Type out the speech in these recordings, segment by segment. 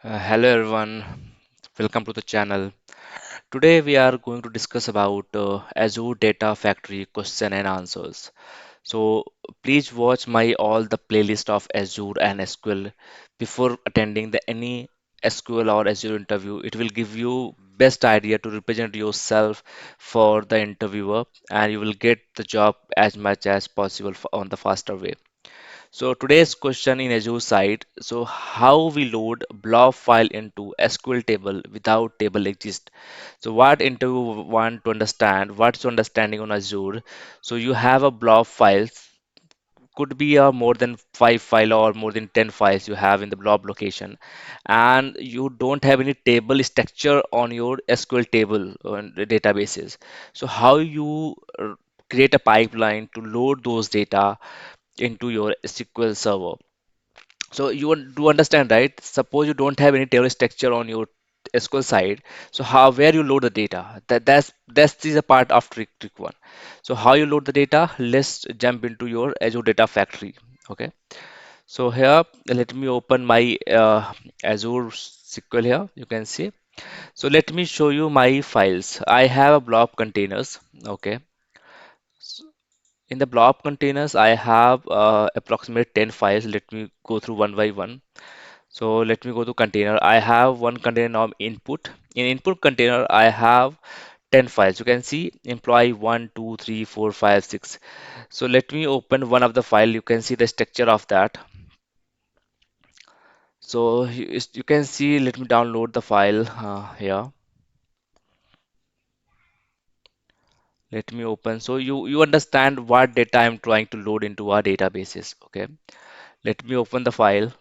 Hello everyone, welcome to the channel. Today we are going to discuss about Azure Data Factory question and answers. So please watch my all the playlist of Azure and SQL before attending any SQL or Azure interview. It will give you best idea to represent yourself for the interviewer, and you will get the job as much as possible on the faster way. So today's question in Azure side, so how we load blob file into SQL table without table exist. So what interview want to understand, what's your understanding on Azure? So you have a blob file, could be a more than 5 file or more than 10 files you have in the blob location, and you don't have any table structure on your SQL table on the databases. So how you create a pipeline to load those data into your SQL server. So do understand, right? Suppose you don't have any table structure on your SQL side. So how where you load the data? That's is a part of trick one. So how you load the data? Let's jump into your Azure Data Factory. Okay. So here let me open my Azure SQL here. You can see. So let me show you my files. I have a blob containers. Okay. In the blob containers, I have approximately 10 files. Let me go through one by one. So let me go to container. I have one container now input. In input container, I have 10 files. You can see employee 1, 2, 3, 4, 5, 6. So let me open one of the file. You can see the structure of that. So you can see, let me download the file here. Let me open. So you understand what data I'm trying to load into our databases. Okay. Let me open the file.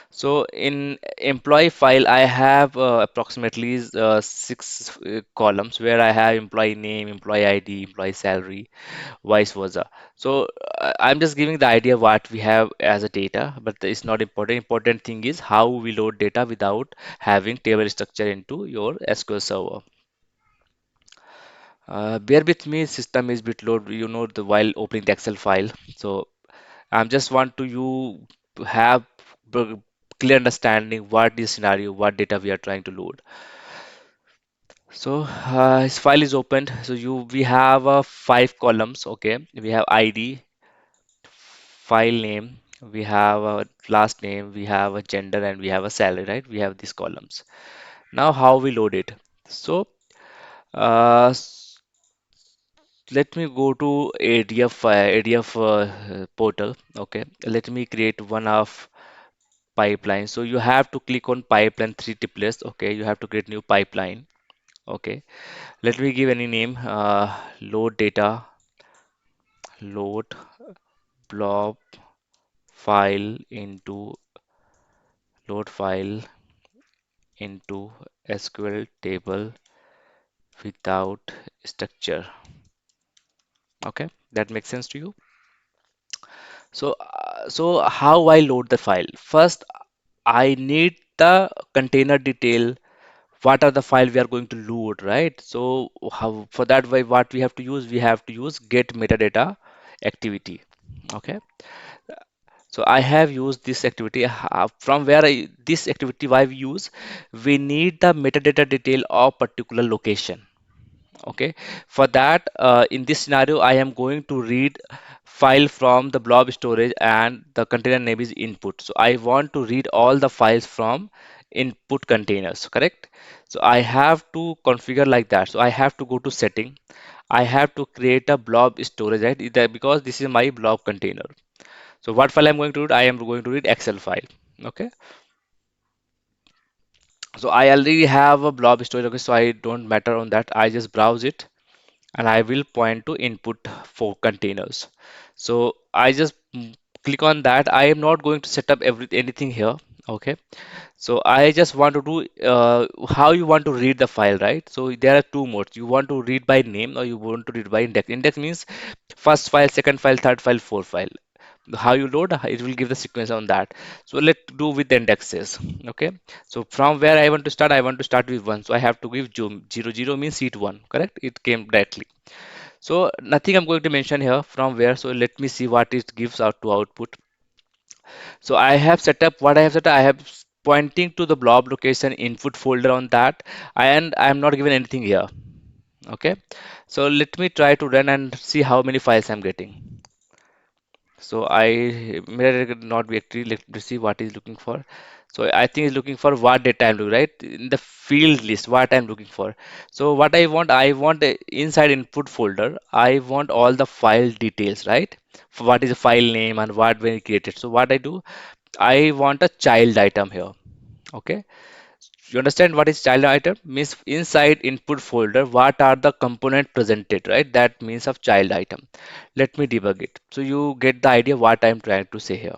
So in employee file, I have approximately six columns where I have employee name, employee ID, employee salary, vice versa. So I'm just giving the idea what we have as a data, but it's not important. Important thing is how we load data without having table structure into your SQL server. Bear with me, system is bit load, the while opening the Excel file. So I'm just want to you to have clear understanding what is scenario, what data we are trying to load. So this file is opened. So we have five columns. Okay, we have ID, file name, we have a last name, we have a gender, and we have a salary. Right? We have these columns. Now how we load it? So uh, s- let me go to ADF portal. Okay, let me create one of pipeline. So you have to click on pipeline three tiplets. Okay, you have to create new pipeline. Okay, let me give any name. Load data, load blob file into load file into SQL table without structure. Okay, that makes sense to you. So how I load the file? First, I need the container detail. What are the file we are going to load, right? So how for that way what we have to use get metadata activity. Okay, so I have used this activity from where this activity why we use, we need the metadata detail of particular location. Okay, for that in this scenario I am going to read file from the blob storage and the container name is input. So I want to read all the files from input containers, correct? So I have to configure like that. So I have to go to setting. I have to create a blob storage, right? Because this is my blob container. So what file I'm going to read? I am going to read Excel file. Okay, so I already have a blob storage. Okay, so I don't matter on that. I just browse it and I will point to input for containers. So I just click on that. I am not going to set up anything here. Okay. So I just want to do how you want to read the file, right? So there are two modes. You want to read by name or you want to read by index. Index means first file, second file, third file, fourth file. How you load, it will give the sequence on that. So let's do with the indexes. Okay. So from where I want to start, I want to start with one. So I have to give 0, 0 means seat one, correct? It came directly. So nothing I'm going to mention here from where. So let me see what it gives out to output. So I have set up what I have set up. I have pointing to the blob location input folder on that, and I am not given anything here. Okay. So let me try to run and see how many files I'm getting. So I may not be actually, let me see what he's looking for. So I think he's looking for what data I'm looking, right? In the field list, what I'm looking for. So what I want inside input folder, I want all the file details, right? For what is the file name and what when created. So what I do, I want a child item here. Okay. You understand what is child item? Means inside input folder, what are the component presented, right? That means of child item. Let me debug it. So you get the idea what I'm trying to say here.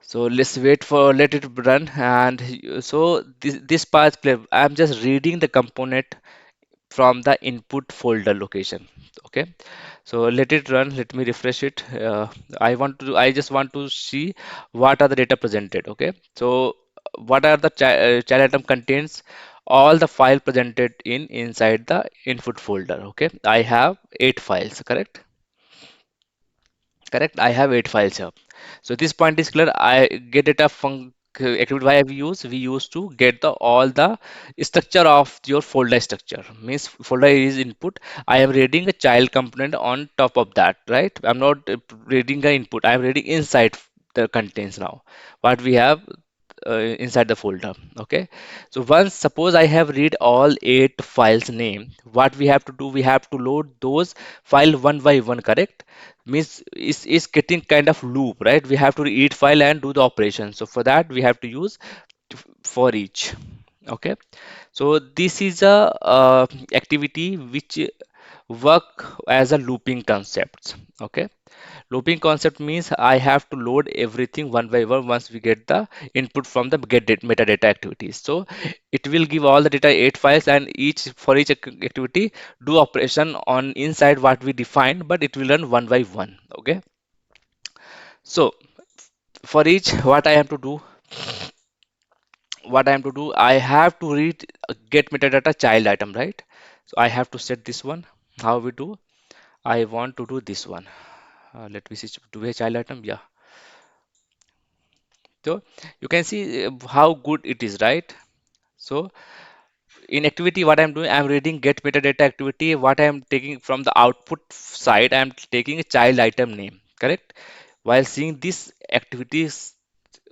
So let's wait for let it run and so this part clear. I'm just reading the component from the input folder location. Okay, so let it run. Let me refresh it. I just want to see what are the data presented. Okay, so what are the child item contains all the file presented in inside the input folder. Okay, I have 8 files. Correct, I have 8 files here. So this point is clear. I get data from activity why we use to get the all the structure of your folder structure. Means folder is input. I am reading a child component on top of that, right? I'm not reading the input. I'm reading inside the contains now what we have inside the folder. Okay, so once suppose I have read all 8 files name, what we have to do, we have to load those file one by one. Correct, means is getting kind of loop, right? We have to read file and do the operation. So for that we have to use for each. Okay, so this is a activity which work as a looping concept. Okay, looping concept means I have to load everything one by one once we get the input from the get data, metadata activities. So it will give all the data 8 files and each for each activity do operation on inside what we define, but it will run one by one. Okay. So for each what I am to do, I have to read get metadata child item, right? So I have to set this one. How we do? I want to do this one. Let me see. Do we have child item? Yeah. So you can see how good it is, right? So in activity, what I'm doing, I'm reading get metadata activity. What I'm taking from the output side, I'm taking a child item name, correct? While seeing this activities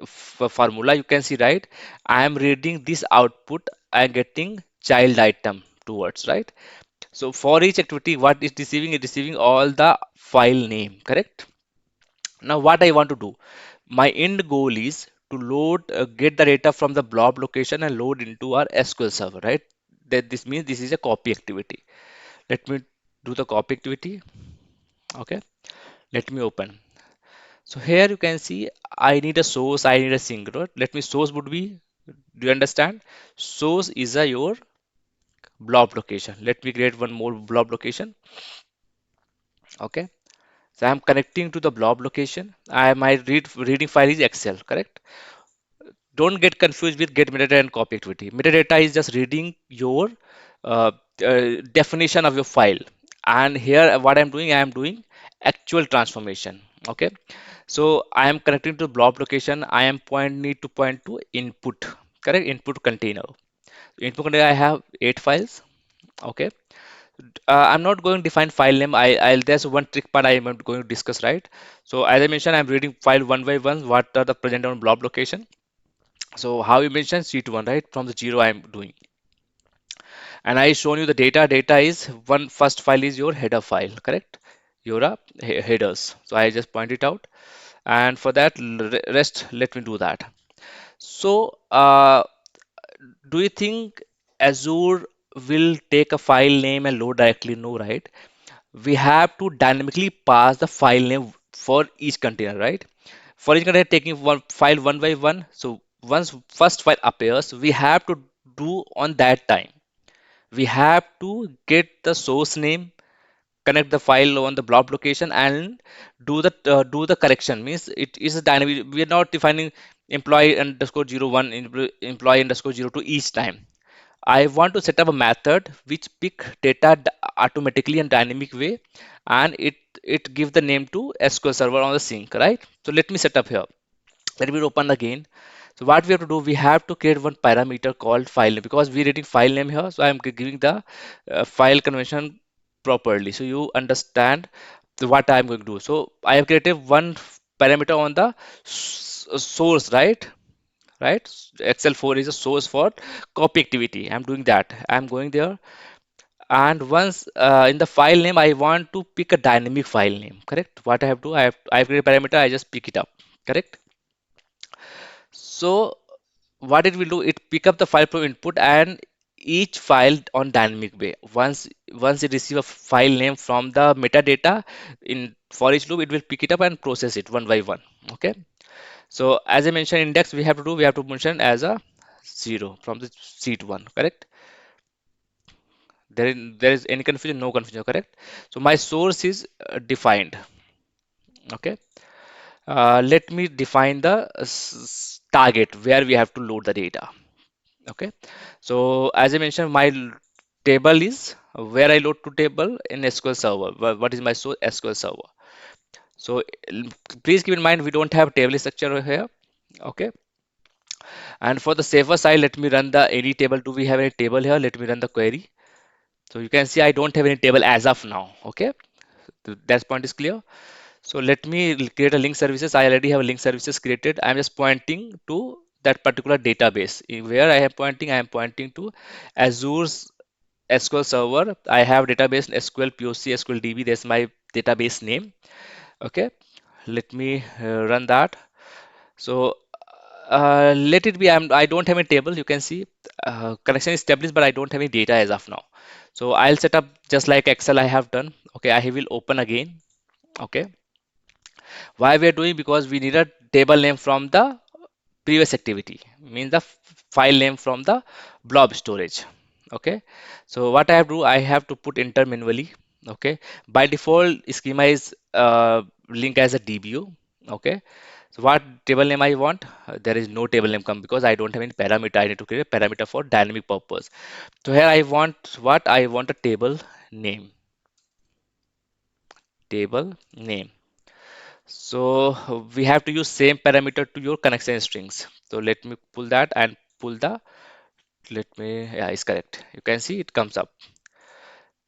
formula, you can see, right? I am reading this output, I'm getting child item towards, right? So for each activity, what is receiving? Is receiving all the file name, correct? Now what I want to do, my end goal is to load, get the data from the blob location and load into our SQL server, right? That this means this is a copy activity. Let me do the copy activity. Okay, let me open. So here you can see I need a source, I need a synchro. Let me source would be, do you understand? Source is a your blob location. Let me create one more blob location. Okay, so I'm connecting to the blob location. My reading file is Excel, correct? Don't get confused with get metadata and copy activity. Metadata is just reading your uh, definition of your file. And here, what I'm doing, I am doing actual transformation. Okay, so I am connecting to blob location. I am need to point to input, correct? Input container. Input container. I have 8 files. Okay, I'm not going to define file name. I'll there's one trick part I am going to discuss, right? So as I mentioned, I'm reading file one by one. What are the present on blob location? So how you mentioned sheet one, right? From the zero I'm doing. And I shown you the data. Data is one first file is your header file, correct? Your headers. So I just point it out. And for that rest, let me do that. So do you think Azure will take a file name and load directly? No, right? We have to dynamically pass the file name for each container, right? For each container, taking one file one by one. So once first file appears, we have to do on that time. We have to get the source name, connect the file on the blob location, and do the correction. Means it is a dynamic. We are not defining employee underscore 01, employee underscore 02 each time. I want to set up a method which pick data automatically in dynamic way, and it give the name to SQL Server on the sink, right? So let me set up here. Let me open again. So what we have to do, we have to create one parameter called file name, because we're reading file name here. So I'm giving the file convention properly, so you understand what I'm going to do. So I have created one parameter on the source, right? Excel 4 is a source for copy activity. I'm doing that. I'm going there, and once in the file name I want to pick a dynamic file name, correct? What I have to, I have created a parameter, I just pick it up, correct? So what it will do, it pick up the file from input and each file on dynamic way. Once it receive a file name from the metadata in for each loop, it will pick it up and process it one by one. Okay. So as I mentioned, index we have to do, we have to mention as a 0 from the seat 1, correct? There is any confusion? No confusion, correct? So my source is defined. Okay. Let me define the target where we have to load the data. Okay. So as I mentioned, my table is where I load to table in SQL Server. What is my source? SQL Server. So please keep in mind we don't have table structure here. Okay. And for the safer side, let me run the any table. Do we have any table here? Let me run the query. So you can see I don't have any table as of now. Okay. That point is clear. So let me create a link services. I already have link services created. I'm just pointing to that particular database. Where I am pointing to Azure's SQL Server. I have database SQL POC SQL DB. That's my database name. Okay. Let me run that. So let it be. I don't have a table. You can see connection is established, but I don't have any data as of now. So I'll set up just like Excel I have done. Okay, I will open again. Okay, why we are doing, because we need a table name from the previous activity, means the file name from the blob storage. Okay, so what I have to do, I have to put enter manually. Okay, by default schema is linked as a dbu. Okay, so what table name I want? There is no table name come because I don't have any parameter. I need to create a parameter for dynamic purpose. So here I want what? I want a name table name. So we have to use same parameter to your connection strings. So let me pull that and pull the, let me, yeah, it's correct. You can see it comes up.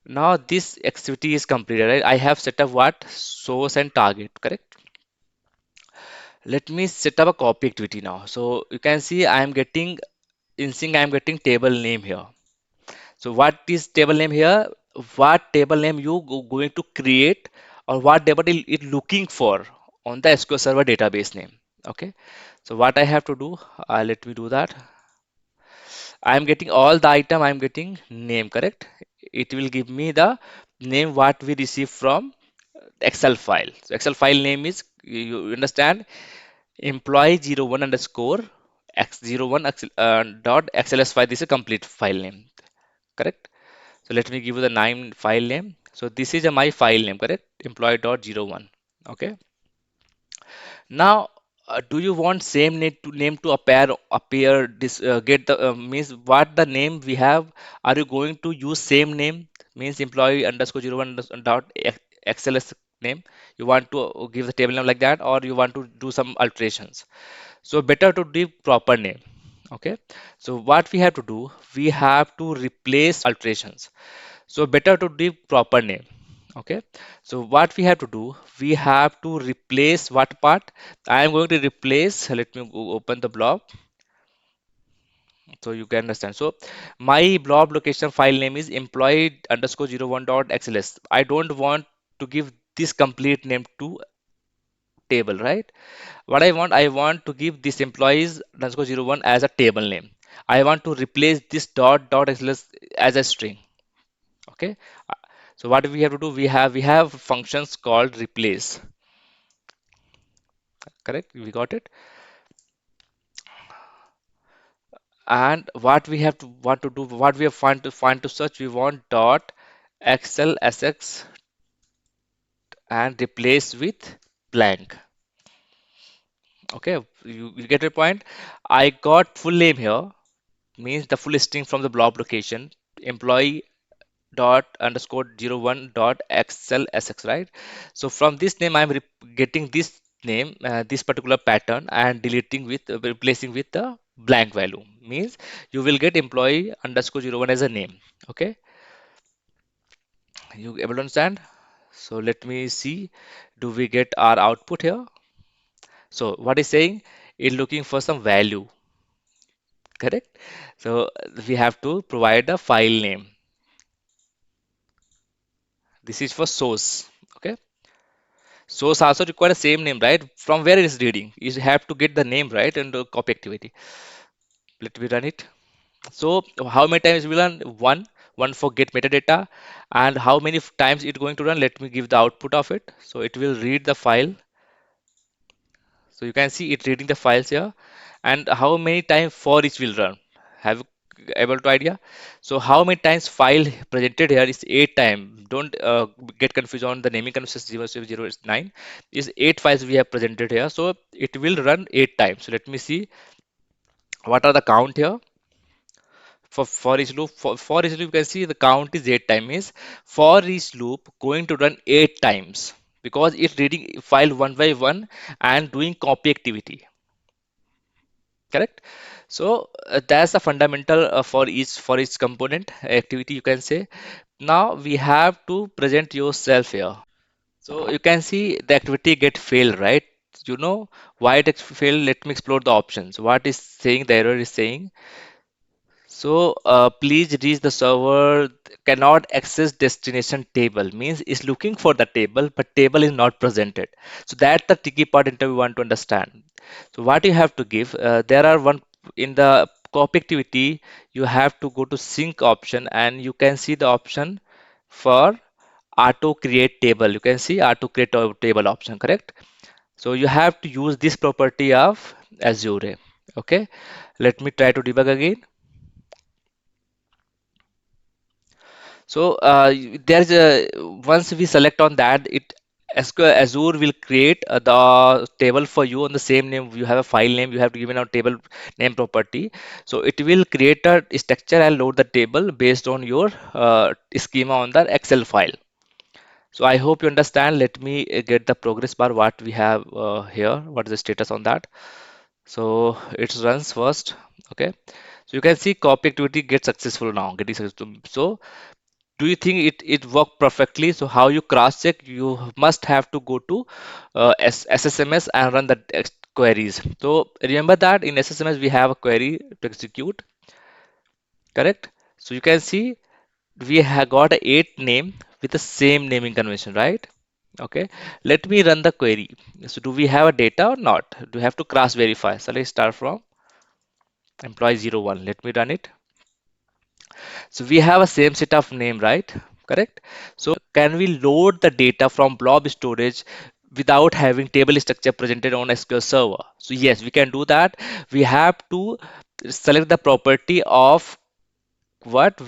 Now this activity is completed, right? I have set up what? Source and target, correct? Let me set up a copy activity now. So you can see I am getting in sync, I am getting table name here. So what is table name here? What table name you going to create, or what table it looking for on the SQL Server database name? Okay. So what I have to do, let me do that. I am getting all the item. I am getting name, correct? It will give me the name what we receive from Excel file. So Excel file name is, you understand, employee 01 underscore x01 dot xls file. This is a complete file name, correct? So let me give you the name file name. So this is my file name, correct? Employee.01. Okay. Now, do you want same name to appear this get the means what the name we have? Are you going to use same name? Means employee underscore 01 dot xls name. You want to give the table name like that, or you want to do some alterations? So better to give proper name. Okay. So what we have to do, we have to replace alterations. So better to give proper name. Okay. So what we have to do, we have to replace what part? I am going to replace, let me open the blob so you can understand. So my blob location file name is employee underscore 01 dot xls. I don't want to give this complete name to table, right? What I want to give this employees underscore 01 as a table name. I want to replace this dot xls as a string. Okay. So what we have to do, we have functions called replace, correct? We got it. And what we have to want to do, what we have find to search, we want dot xlsx and replace with blank. Okay, you get your point. I got full name here, means the full string from the blob location, employee dot underscore 01 dot xlsx, right? So from this name I'm getting this name, this particular pattern, and deleting with replacing with the blank value, means you will get employee underscore 01 as a name. Okay, you able to understand? So let me see, do we get our output here? So what is saying, it's looking for some value, correct? So we have to provide a file name. This is for source. Okay, source also require the same name, right? From where it is reading, you have to get the name, right? And the copy activity. Let me run it. So how many times we run? One for get metadata. And how many times it going to run? Let me give the output of it. So it will read the file. So you can see it reading the files here. And how many times for each will run? Have you able to idea? So how many times file presented here is 8 times. Don't get confused on the naming convention 07009. Is 8 files we have presented here. So it will run 8 times. So let me see what are the count here. For each loop, for each loop, you can see the count is 8 times. Means for each loop going to run 8 times, because it's reading file one by one and doing copy activity. Correct. So that's the fundamental for each component activity, you can say. Now we have to present yourself here. So you can see the activity get failed, right? You know why it failed? Let me explore the options. What is saying, the error is saying, so please reach the server cannot access destination table, means it's looking for the table but table is not presented. So that's the tricky part interview want to understand. So what you have to give, there are one in the copy activity, you have to go to sync option and you can see the option for auto create table. You can see auto create table option, correct? So you have to use this property of Azure. Okay, let me try to debug again. So there's a once we select on that, it SQL Azure will create the table for you on the same name. You have a file name, you have to give in a table name property. So it will create a structure and load the table based on your schema on the Excel file. So I hope you understand. Let me get the progress bar what we have here. What is the status on that? So it runs first. Okay. So you can see copy activity gets successful now. Getting successful. So do you think it worked perfectly? So how you cross check? You must have to go to SSMS and run the queries. So remember that in SSMS we have a query to execute, correct? So you can see we have got a 8 name with the same naming convention, right? Okay, let me run the query. So do we have a data or not? Do we have to cross verify? So let's start from employee 01. Let me run it. So we have a same set of name, right? Correct. So can we load the data from blob storage without having table structure presented on SQL Server? So yes, we can do that. We have to select the property of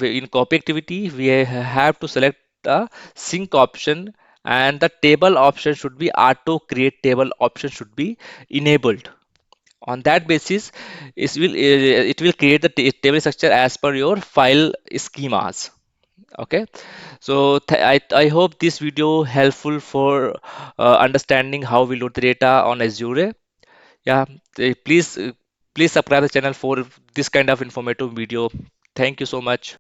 in copy activity. We have to select the sync option, and the table option should be auto create table option should be enabled. On that basis, it will create the table structure as per your file schemas. Okay, so I hope this video helpful for understanding how we load the data on Azure. Yeah, please subscribe the channel for this kind of informative video. Thank you so much.